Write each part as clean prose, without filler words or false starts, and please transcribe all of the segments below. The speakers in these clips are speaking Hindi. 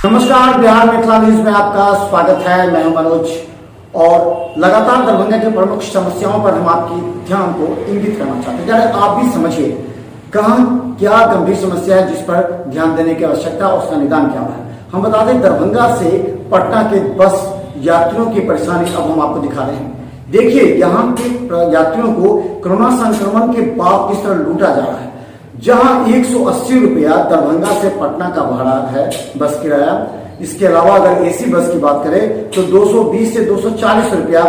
नमस्कार, बिहार मिथिला न्यूज में आपका स्वागत है। मैं हूं मनोज और लगातार दरभंगा की प्रमुख समस्याओं पर हम आपकी ध्यान को इंगित करना चाहते हैं। जरा आप भी समझिए कहाँ क्या गंभीर समस्या है जिस पर ध्यान देने की आवश्यकता और उसका निदान क्या है। हम बता दें, दरभंगा से पटना के बस यात्रियों की परेशानी अब हम आपको दिखा रहे हैं। देखिए, यहाँ के यात्रियों को कोरोना संक्रमण के बाद किस तरह लूटा जा रहा है। जहां 180 रुपया दरभंगा से पटना का भाड़ा है बस किराया, इसके अलावा अगर एसी बस की बात करें तो 220 से 240 रुपया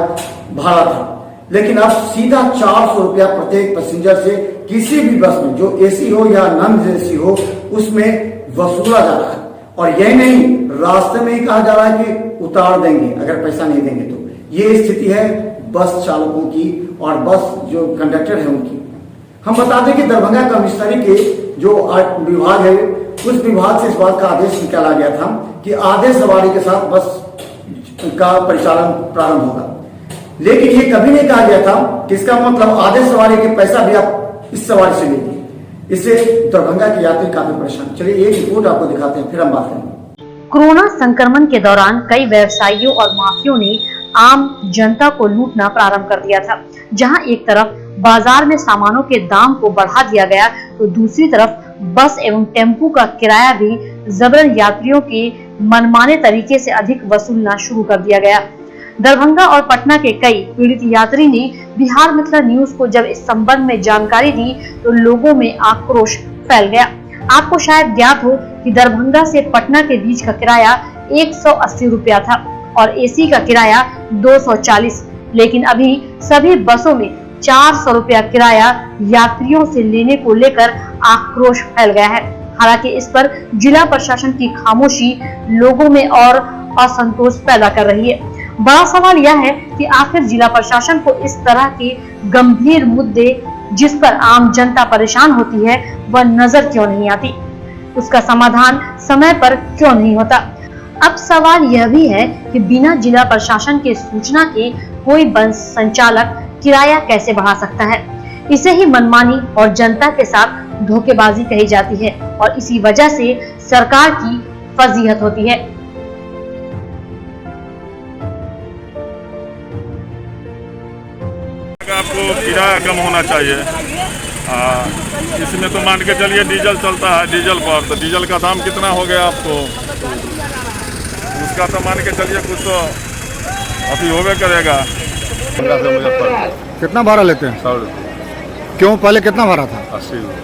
भाड़ा था, लेकिन अब सीधा 400 रुपया प्रत्येक पैसेंजर से किसी भी बस में, जो एसी हो या नॉन एसी हो, उसमें वसूला जा रहा है। और यही नहीं, रास्ते में ही कहा जा रहा है कि उतार देंगे अगर पैसा नहीं देंगे तो। ये स्थिति है बस चालकों की और बस जो कंडक्टर है उनकी। हम बता दें कि दरभंगा कमिश्नरी के जो विभाग है, उस विभाग से इस बात का आदेश निकाला गया था कि आधे सवारी के साथ बस का परिचालन प्रारंभ होगा, लेकिन ये कभी नहीं कहा गया था कि इसका मतलब आधे सवारी के पैसा भी आप इस सवारी से लीजिए। इससे दरभंगा के यात्री काफी परेशान। चलिए एक रिपोर्ट आपको दिखाते हैं, फिर हम बात करेंगे। कोरोना संक्रमण के दौरान कई व्यवसायियों और माफियों ने आम जनता को लूटना प्रारंभ कर दिया था। जहां एक तरफ बाजार में सामानों के दाम को बढ़ा दिया गया, तो दूसरी तरफ बस एवं टेम्पू का किराया भी जबरन यात्रियों के मनमाने तरीके से अधिक वसूलना शुरू कर दिया गया। दरभंगा और पटना के कई पीड़ित यात्री ने बिहार मिथिला न्यूज को जब इस संबंध में जानकारी दी तो लोगों में आक्रोश फैल गया। आपको शायद ज्ञात हो कि दरभंगा से पटना के बीच का किराया 180 रुपया था और एसी का किराया 240, लेकिन अभी सभी बसों में 400 रुपया किराया यात्रियों से लेने को लेकर आक्रोश फैल गया है। हालांकि इस पर जिला प्रशासन की खामोशी लोगों में और असंतोष पैदा कर रही है। बड़ा सवाल यह है कि आखिर जिला प्रशासन को इस तरह के गंभीर मुद्दे जिस पर आम जनता परेशान होती है वह नजर क्यों नहीं आती, उसका समाधान समय पर क्यों नहीं होता। अब सवाल यह भी है कि बिना जिला प्रशासन के सूचना के कोई बस संचालक किराया कैसे बढ़ा सकता है। इसे ही मनमानी और जनता के साथ धोखेबाजी कही जाती है और इसी वजह से सरकार की फजीहत होती है। आपको किराया कम होना चाहिए। इसमें तो मान के चलिए डीजल चलता है, डीजल पर तो डीजल का दाम कितना हो गया आपको, उसका तो मान के चलिए कुछ तो अभी होवे करेगा। कितना भाड़ा लेते हैं? 100 रुपये। क्यों? पहले कितना भाड़ा था? 80 रुपये।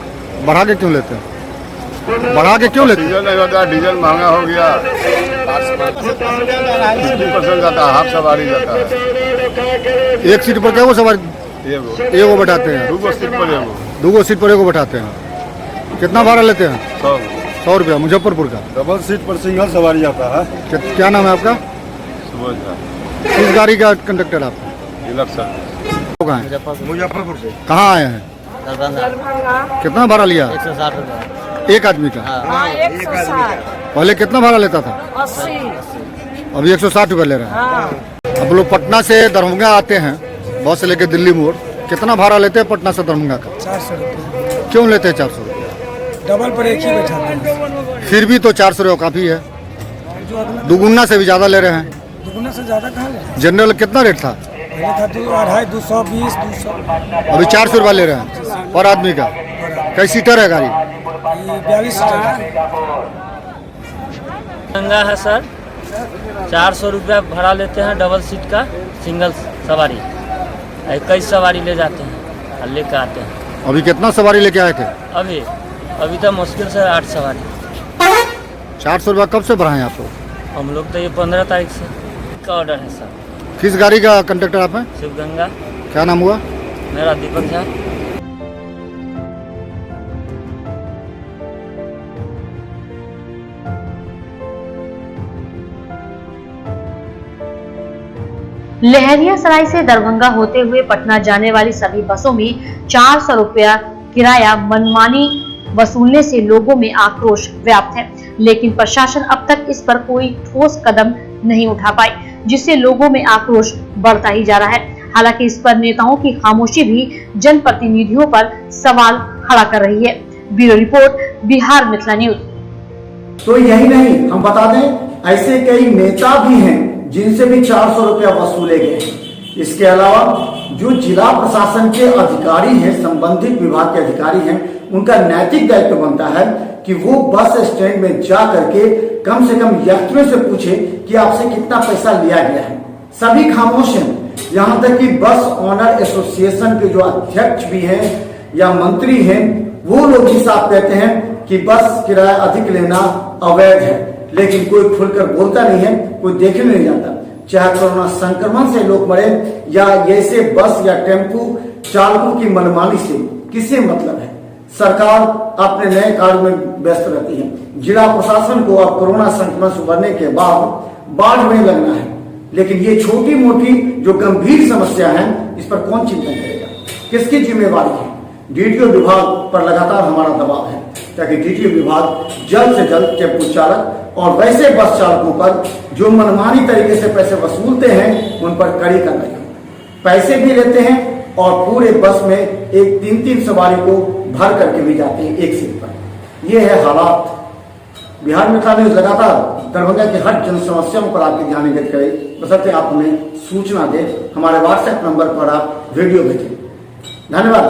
बढ़ा के क्यों लेते हैं? बढ़ा के क्यों लेते हैं? डीजल नहीं होता, डीजल महंगा हो गया। 50% जाता है, हाफ सवारी जाता है। एक सीट पर क्या वो सवारी एगो बैठाते हैं? 2 सीट पर एगो। 2 सीट पर एगो बैठाते हैं। कितना भाड़ा लेते हैं? 100 रुपया। मुजफ्फरपुर का डबल सीट पर सिंगल सवारी जाता है। क्या नाम है आपका? किस गाड़ी का कंडक्टर आप? कहाँ हैं? मुजफ्फरपुर से। कहाँ आए हैं? कितना भाड़ा लिया? 160 रुपया एक आदमी का? हाँ, 160। पहले कितना भाड़ा लेता था? 80। अभी 160 रुपया ले रहे हैं। अब लोग पटना से दरभंगा आते हैं बस से लेके दिल्ली मोड़, कितना भाड़ा लेते हैं पटना से दरभंगा का? 400 रुपये। क्यों लेते हैं 400 रुपया? डबल पर एक ही बैठाते हैं। फिर भी तो 400 रुपया काफ़ी है। जो अगला दुगुना से भी ज़्यादा ले रहे हैं। दुगुना से ज़्यादा कहाँ ले? जनरल कितना रेट था? पहले था 250, 220, 200। अभी 400 रुपया ले रहे हैं पर आदमी का। कई सीटर है गाड़ी? ये 42 सीटर। महंगा है सर, 400 रुपया भाड़ा लेते हैं डबल सीट का सिंगल सवारी। 21 सवारी ले जाते हैं और लेकर आते हैं। अभी कितना सवारी लेके आए थे? अभी तो मुश्किल से 8 सवारी। 400 रुपया कब से बढ़ाएं आप लोग? हम लोग तो ये 15 तारीख से का ऑर्डर है सर। किस गाड़ी का कंडक्टर आप हैं? शिवगंगा। क्या नाम हुआ? मेरा दीपक झा। लहरियासराय से दरभंगा होते हुए पटना जाने वाली सभी बसों में 400 रुपया किराया मनमानी वसूलने से लोगों में आक्रोश व्याप्त है, लेकिन प्रशासन अब तक इस पर कोई ठोस कदम नहीं उठा पाई, जिससे लोगों में आक्रोश बढ़ता ही जा रहा है। हालांकि इस पर नेताओं की खामोशी भी जनप्रतिनिधियों पर सवाल खड़ा कर रही है। Bureau report, Bihar Mithila news. तो यही नहीं, हम बता दें ऐसे कई नेता भी हैं जिनसे भी 400 रुपया वसूले गए। इसके अलावा जो जिला प्रशासन के अधिकारी हैं, संबंधित विभाग के अधिकारी हैं, उनका नैतिक दायित्व बनता है कि वो बस स्टैंड में जा करके कम से कम यात्रियों से पूछे कि आपसे कितना पैसा लिया गया है। सभी खामोश हैं, यहाँ तक कि बस ऑनर एसोसिएशन के जो अध्यक्ष भी हैं या मंत्री हैं, वो लोग भी साफ कहते हैं कि बस किराया अधिक लेना अवैध है, लेकिन कोई खुलकर बोलता नहीं है, कोई देखने नहीं जाता। चाहे कोरोना संक्रमण से लोग मरे या ऐसे बस या टेम्पू चालकों की मनमानी से, किसे मतलब है? सरकार अपने नए कार्य में व्यस्त रहती है। जिला प्रशासन को अब कोरोना संक्रमण से उभरने के बाद बाढ़ में लगना है, लेकिन ये छोटी मोटी जो गंभीर समस्या है, इस पर कौन चिंतन करेगा? किसकी जिम्मेवारी है? डीटीओ विभाग पर लगातार हमारा दबाव है ताकि डीटीओ विभाग जल्द से जल्द टेम्पो चालक और वैसे बस चालकों पर जो मनमानी तरीके से पैसे वसूलते हैं, उन पर कड़ी कार्रवाई हो। पैसे भी लेते हैं और पूरे बस में एक 3-3 सवारी को भर करके भी जाते हैं एक सीट पर। यह है हालात। बिहार मित्र न्यूज लगातार दरभंगा की हर जन समस्याओं पर आपके ध्यान केंद्रित करे, बशर्ते आप हमें सूचना दें। हमारे व्हाट्सएप नंबर पर आप वीडियो भेजें। धन्यवाद।